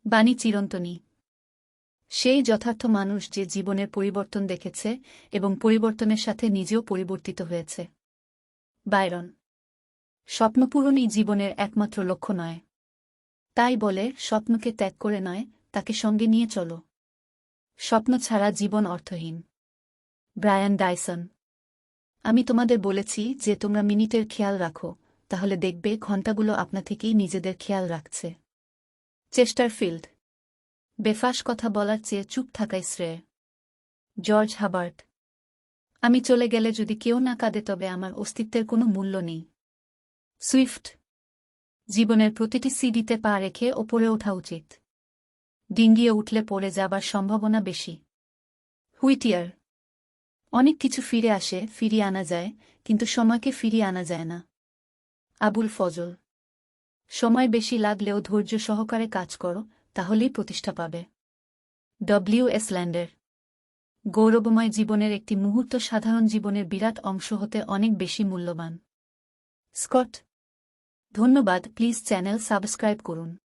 বাণী চিরন্তনী। সেই যথার্থ মানুষ যে জীবনের পরিবর্তন দেখেছে এবং পরিবর্তনের সাথে নিজেও পরিবর্তিত হয়েছে। বায়রন। স্বপ্নপূরণই জীবনের একমাত্র লক্ষ্য নয়। তাই বলে স্বপ্নকে ত্যাগ করে নয়, তাকে সঙ্গে নিয়ে চলো। স্বপ্ন ছাড়া জীবন অর্থহীন। Brian Dyson. আমি তোমাদের বলেছি যে তোমরা মিনিটের খেয়াল রাখো, তাহলে দেখবে ঘণ্টাগুলো আপনা থেকেই নিজেদের খেয়াল রাখছে। চেস্টারফিল্ড। বেফাঁস কথা বলার চেয়ে চুপ থাকাই শ্রেয়। George Hubbard. আমি চলে গেলে যদি কেউ না কাঁদে তবে আমার অস্তিত্বের কোনো মূল্য নেই। সুইফট। জীবনের প্রতিটি সিঁড়িতে পা রেখে ওপরে ওঠা উচিত। ডিঙ্গিয়ে উঠলে পড়ে যাবার সম্ভাবনা বেশি। হুইটিয়ার। অনেক কিছু ফিরে আসে, ফিরিয়ে আনা যায়, কিন্তু সময়কে ফিরিয়ে আনা যায় না। আবুল ফজল। সময় বেশি লাগলেও ধৈর্য সহকারে কাজ করো, তাহলেই প্রতিষ্ঠা পাবে। ডব্লিউ.এস. ল্যান্ডের। গৌরবময় জীবনের একটি মুহূর্ত সাধারণ জীবনের বিরাট অংশ হতে অনেক বেশি মূল্যবান। স্কট। ধন্যবাদ। প্লিজ চ্যানেল সাবস্ক্রাইব করুন।